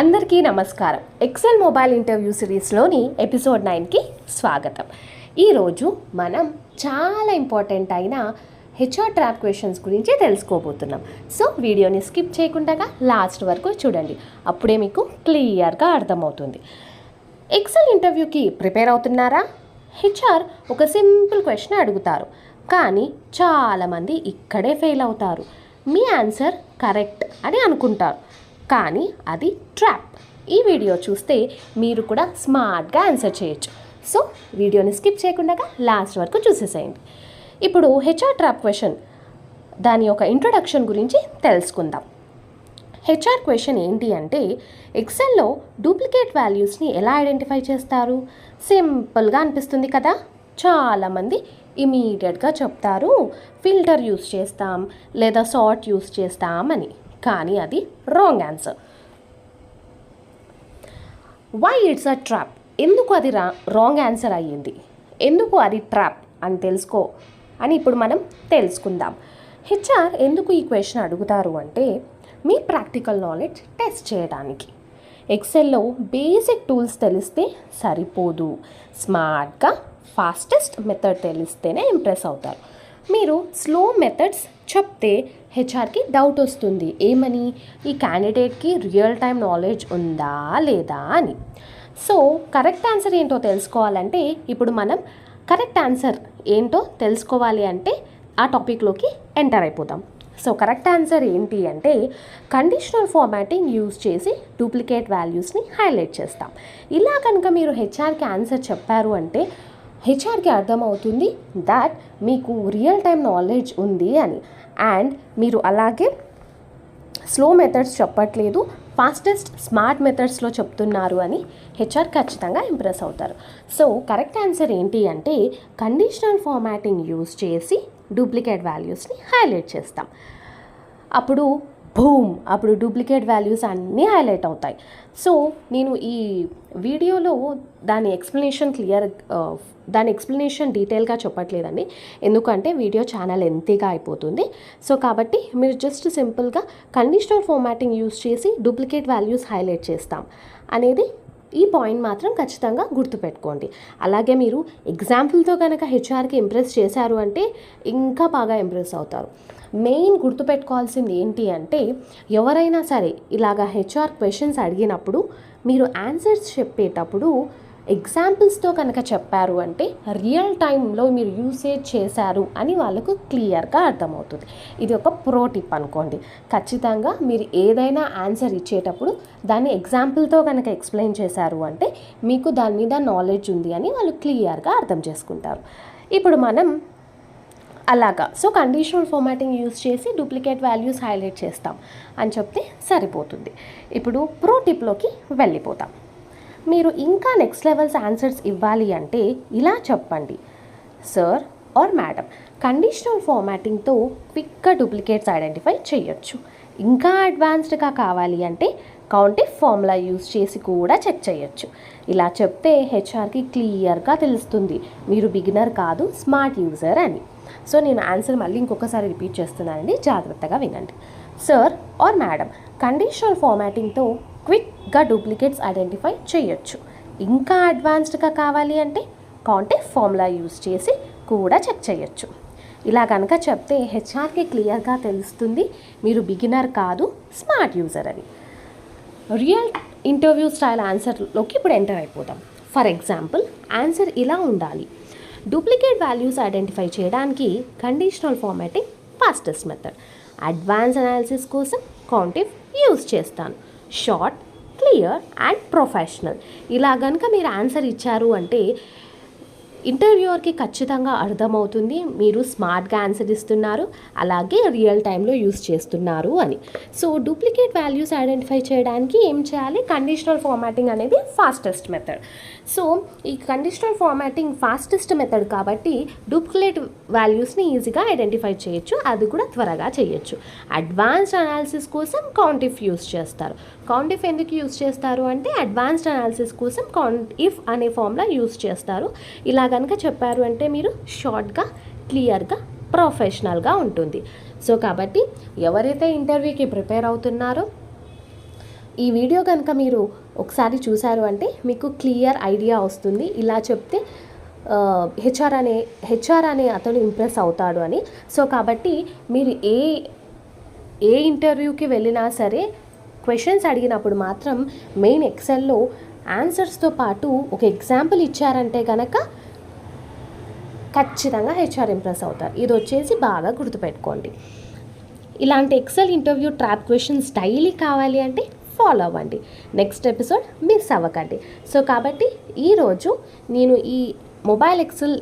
అందరికీ నమస్కారం. XL mobile interview సిరీస్లోని episode 9కి స్వాగతం. ఈరోజు మనం చాలా ఇంపార్టెంట్ అయిన హెచ్ఆర్ ట్రాప్ క్వశ్చన్స్ గురించి తెలుసుకోబోతున్నాం. సో వీడియోని స్కిప్ చేయకుండా లాస్ట్ వరకు చూడండి, అప్పుడే మీకు క్లియర్గా అర్థమవుతుంది. ఎక్సెల్ ఇంటర్వ్యూకి ప్రిపేర్ అవుతున్నారా? హెచ్ఆర్ ఒక సింపుల్ క్వశ్చన్ అడుగుతారు, కానీ చాలామంది ఇక్కడే ఫెయిల్ అవుతారు. మీ ఆన్సర్ కరెక్ట్ అని అనుకుంటారు, కానీ అది ట్రాప్. ఈ వీడియో చూస్తే మీరు కూడా స్మార్ట్గా ఆన్సర్ చేయొచ్చు. సో వీడియోని స్కిప్ చేయకుండా లాస్ట్ వరకు చూసేసేయండి. ఇప్పుడు హెచ్ఆర్ ట్రాప్ క్వశ్చన్ దాని యొక్క ఇంట్రొడక్షన్ గురించి తెలుసుకుందాం. హెచ్ఆర్ క్వశ్చన్ ఏంటి అంటే, ఎక్సెల్లో డూప్లికేట్ వాల్యూస్ని ఎలా ఐడెంటిఫై చేస్తారు? సింపుల్గా అనిపిస్తుంది కదా. చాలామంది ఇమీడియట్గా చెప్తారు ఫిల్టర్ యూస్ చేస్తాం లేదా సార్ట్ యూస్ చేస్తామని, కానీ అది wrong answer. Why it's a trap? ఎందుకు అది రాంగ్ ఆన్సర్ అయ్యింది, ఎందుకు అది ట్రాప్ అని తెలుసుకో అని ఇప్పుడు మనం తెలుసుకుందాం. హెచ్ఆర్ ఎందుకు ఈ క్వశ్చన్ అడుగుతారు అంటే, మీ ప్రాక్టికల్ నాలెడ్జ్ టెస్ట్ చేయడానికి. ఎక్సెల్లో బేసిక్ టూల్స్ తెలిస్తే సరిపోదు, స్మార్ట్గా ఫాస్టెస్ట్ మెథడ్ తెలిస్తేనే ఇంప్రెస్ అవుతారు. మీరు స్లో మెథడ్స్ చెప్తే హెచ్ఆర్కి డౌట్ వస్తుంది, ఏమని? ఈ క్యాండిడేట్కి రియల్ టైం నాలెడ్జ్ ఉందా లేదా అని. సో కరెక్ట్ ఆన్సర్ ఏంటో తెలుసుకోవాలంటే, ఇప్పుడు మనం కరెక్ట్ ఆన్సర్ ఏంటో తెలుసుకోవాలి అంటే ఆ టాపిక్లోకి ఎంటర్ అయిపోదాం. సో కరెక్ట్ ఆన్సర్ ఏంటి అంటే, కండిషనల్ ఫార్మాటింగ్ యూజ్ చేసి డూప్లికేట్ వాల్యూస్ని హైలైట్ చేస్తాం. ఇలా కనుక మీరు హెచ్ఆర్కి ఆన్సర్ చెప్పారు అంటే హెచ్ఆర్కి అర్థమవుతుంది దాట్ మీకు రియల్ టైం నాలెడ్జ్ ఉంది అని, అండ్ మీరు అలాగే స్లో మెథడ్స్ చెప్పట్లేదు, ఫాస్టెస్ట్ స్మార్ట్ మెథడ్స్లో చెప్తున్నారు అని హెచ్ఆర్ ఖచ్చితంగా ఇంప్రెస్ అవుతారు. సో కరెక్ట్ ఆన్సర్ ఏంటి అంటే, కండిషనల్ ఫార్మాటింగ్ యూజ్ చేసి డూప్లికేట్ వాల్యూస్ని హైలైట్ చేస్తాం. అప్పుడు డూప్లికేట్ వాల్యూస్ అన్నీ హైలైట్ అవుతాయి. సో నేను ఈ వీడియోలో దాని ఎక్స్ప్లెనేషన్ డీటెయిల్గా చెప్పట్లేదండి, ఎందుకంటే వీడియో చాలా లెంతీగా అయిపోతుంది. సో కాబట్టి మీరు జస్ట్ సింపుల్గా కండిషనల్ ఫార్మాటింగ్ యూజ్ చేసి డూప్లికేట్ వాల్యూస్ హైలైట్ చేస్తాం అనేది ఈ పాయింట్ మాత్రం ఖచ్చితంగా గుర్తుపెట్టుకోండి. అలాగే మీరు ఎగ్జాంపుల్తో కనుక హెచ్ఆర్కి ఇంప్రెస్ చేశారు అంటే ఇంకా బాగా ఇంప్రెస్ అవుతారు. మెయిన్ గుర్తుపెట్టుకోవాల్సింది ఏంటి అంటే, ఎవరైనా సరే ఇలాగా హెచ్ఆర్ క్వశ్చన్స్ అడిగినప్పుడు మీరు ఆన్సర్స్ చెప్పేటప్పుడు ఎగ్జాంపుల్స్తో కనుక చెప్పారు అంటే రియల్ టైంలో మీరు యూసేజ్ చేశారు అని వాళ్ళకు క్లియర్గా అర్థమవుతుంది. ఇది ఒక ప్రో టిప్ అనుకోండి. ఖచ్చితంగా మీరు ఏదైనా ఆన్సర్ ఇచ్చేటప్పుడు దాన్ని ఎగ్జాంపుల్తో కనుక ఎక్స్ప్లెయిన్ చేశారు అంటే మీకు దాని మీద నాలెడ్జ్ ఉంది అని వాళ్ళు క్లియర్గా అర్థం చేసుకుంటారు. ఇప్పుడు మనం అలాగా సో కండిషనల్ ఫార్మాటింగ్ యూజ్ చేసి డూప్లికేట్ వాల్యూస్ హైలైట్ చేస్తాం అని చెప్తే సరిపోతుంది. ఇప్పుడు ప్రో టిప్లోకి వెళ్ళిపోతాం. మీరు ఇంకా నెక్స్ట్ లెవెల్స్ ఆన్సర్స్ ఇవ్వాలి అంటే ఇలా చెప్పండి, సార్ ఆర్ మేడం, కండిషనల్ ఫార్మాటింగ్తో క్విక్గా డూప్లికేట్స్ ఐడెంటిఫై చేయొచ్చు. ఇంకా అడ్వాన్స్డ్గా కావాలి అంటే కౌంటిఫ్ ఫార్ములా యూజ్ చేసి కూడా చెక్ చేయొచ్చు. ఇలా చెప్తే హెచ్ఆర్కి క్లియర్గా తెలుస్తుంది మీరు బిగినర్ కాదు, స్మార్ట్ యూజర్ అని. సో నేను ఆన్సర్ మళ్ళీ ఇంకొకసారి రిపీట్ చేస్తున్నానండి, జాగ్రత్తగా వినండి. సార్ ఆర్ మేడం, కండిషనల్ ఫార్మాటింగ్తో క్విక్గా డూప్లికేట్స్ ఐడెంటిఫై చేయొచ్చు. ఇంకా అడ్వాన్స్డ్గా కావాలి అంటే కౌంటిఫ్ ఫార్ములా యూజ్ చేసి కూడా చెక్ చేయొచ్చు. ఇలా కనుక చెప్తే హెచ్ఆర్కి క్లియర్గా తెలుస్తుంది మీరు బిగినర్ కాదు, స్మార్ట్ యూజర్ అని. రియల్ ఇంటర్వ్యూ స్టైల్ ఆన్సర్లోకి ఇప్పుడు ఎంటర్ అయిపోదాం. ఫర్ ఎగ్జాంపుల్ ఆన్సర్ ఇలా ఉండాలి, డూప్లికేట్ వాల్యూస్ ఐడెంటిఫై చేయడానికి conditional formatting fastest method, advance analysis కోసం కౌంటిఫ్ యూజ్ చేస్తాను, షార్ట్, క్లియర్ అండ్ ప్రొఫెషనల్. ఇలా కనుక మీరు ఆన్సర్ ఇచ్చారు అంటే ఇంటర్వ్యూవర్కి ఖచ్చితంగా అర్థమవుతుంది మీరు స్మార్ట్గా ఆన్సర్ ఇస్తున్నారు, అలాగే రియల్ టైంలో యూస్ చేస్తున్నారు అని. సో డూప్లికేట్ వాల్యూస్ ఐడెంటిఫై చేయడానికి ఏం చేయాలి? కండిషనల్ ఫార్మాటింగ్ అనేది ఫాస్టెస్ట్ మెథడ్. సో ఈ కండిషనల్ ఫార్మాటింగ్ ఫాస్టెస్ట్ మెథడ్ కాబట్టి డూప్లికేట్ వాల్యూస్ని ఈజీగా ఐడెంటిఫై చేయొచ్చు, అది కూడా త్వరగా చేయొచ్చు. అడ్వాన్స్డ్ అనాలిసిస్ కోసం కౌంటిఫ్ యూస్ చేస్తారు. కౌంటిఫ్ ఎందుకు యూస్ చేస్తారు అంటే అడ్వాన్స్డ్ అనాలిసిస్ కోసం కౌంటిఫ్ అనే ఫార్ములా యూస్ చేస్తారు. ఇలా కనుక చెప్పారు అంటే మీరు షార్ట్గా, క్లియర్గా, ప్రొఫెషనల్గా ఉంటుంది. సో కాబట్టి ఎవరైతే ఇంటర్వ్యూకి ప్రిపేర్ అవుతున్నారో ఈ వీడియో కనుక మీరు ఒకసారి చూసారు అంటే మీకు క్లియర్ ఐడియా వస్తుంది, ఇలా చెప్తే హెచ్ఆర్ అనే అతను ఇంప్రెస్ అవుతాడు అని. సో కాబట్టి మీరు ఏ ఇంటర్వ్యూకి వెళ్ళినా సరే క్వశ్చన్స్ అడిగినప్పుడు మాత్రం మెయిన్ ఎక్సెల్లో ఆన్సర్స్తో పాటు ఒక ఎగ్జాంపుల్ ఇచ్చారంటే కనుక ఖచ్చితంగా హెచ్ఆర్ ఇంప్రెస్ అవుతారు. ఇది వచ్చేసి బాగా గుర్తుపెట్టుకోండి. ఇలాంటి Excel interview trap questions daily కావాలి అంటే ఫాలో అవ్వండి. నెక్స్ట్ ఎపిసోడ్ మిస్ అవ్వకండి. సో కాబట్టి ఈరోజు నేను ఈ mobile Excel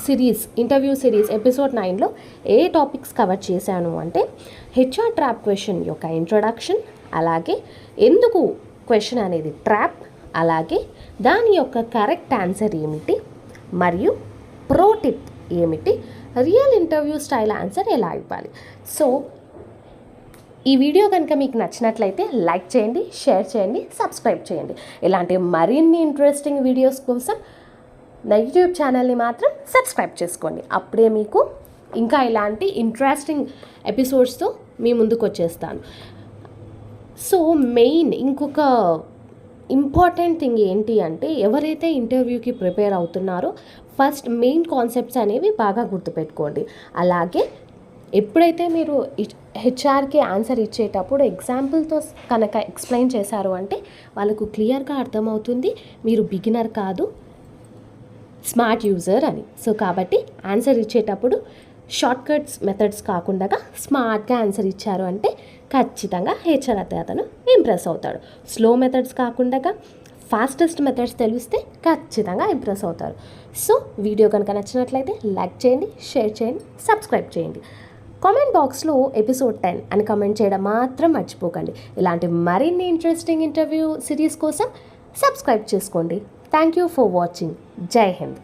series interview series episode 9లో ఏ టాపిక్స్ కవర్ చేశాను అంటే హెచ్ఆర్ ట్రాప్ క్వశ్చన్ యొక్క ఇంట్రొడక్షన్, అలాగే ఎందుకు క్వశ్చన్ అనేది ట్రాప్, అలాగే దాని యొక్క కరెక్ట్ ఆన్సర్ ఏమిటి, మరియు ప్రో టిప్ ఏమిటి, రియల్ ఇంటర్వ్యూ స్టైల్ ఆన్సర్ ఎలా ఇవ్వాలి. సో ఈ వీడియో కనుక మీకు నచ్చినట్లయితే లైక్ చేయండి, షేర్ చేయండి, సబ్స్క్రైబ్ చేయండి. ఇలాంటి మరిన్ని ఇంట్రెస్టింగ్ వీడియోస్ కోసం నా యూట్యూబ్ ఛానల్ని మాత్రం సబ్స్క్రైబ్ చేసుకోండి. అప్పుడే మీకు ఇంకా ఇలాంటి ఇంట్రెస్టింగ్ ఎపిసోడ్స్తో మీ ముందుకు వచ్చేస్తాను. సో మెయిన్ ఇంకొక ఇంపార్టెంట్ థింగ్ ఏంటి అంటే ఎవరైతే ఇంటర్వ్యూకి ప్రిపేర్ అవుతున్నారో ఫస్ట్ మెయిన్ కాన్సెప్ట్స్ అనేవి బాగా గుర్తుపెట్టుకోండి. అలాగే ఎప్పుడైతే మీరు హెచ్ఆర్కి ఆన్సర్ ఇచ్చేటప్పుడు ఎగ్జాంపుల్తో కనుక ఎక్స్ప్లెయిన్ చేశారు అంటే వాళ్ళకు క్లియర్గా అర్థమవుతుంది మీరు బిగినర్ కాదు, స్మార్ట్ యూజర్ అని. సో కాబట్టి ఆన్సర్ ఇచ్చేటప్పుడు షార్ట్ కట్స్ మెథడ్స్ కాకుండా స్మార్ట్గా ఆన్సర్ ఇచ్చారు అంటే ఖచ్చితంగా హెచ్ఆర్ అతను ఇంప్రెస్ అవుతాడు. స్లో మెథడ్స్ కాకుండా ఫాస్టెస్ట్ మెథడ్స్ తెలిస్తే ఖచ్చితంగా ఇంప్రెస్ అవుతారు. సో వీడియో కనుక నచ్చినట్లయితే లైక్ చేయండి, షేర్ చేయండి, సబ్స్క్రైబ్ చేయండి. కామెంట్ బాక్స్లో ఎపిసోడ్ 10 అని కామెంట్ చేయడం మాత్రం మర్చిపోకండి. ఇలాంటి మరిన్ని ఇంట్రెస్టింగ్ ఇంటర్వ్యూ సిరీస్ కోసం సబ్స్క్రైబ్ చేసుకోండి. Thank you for watching. జై హింద్.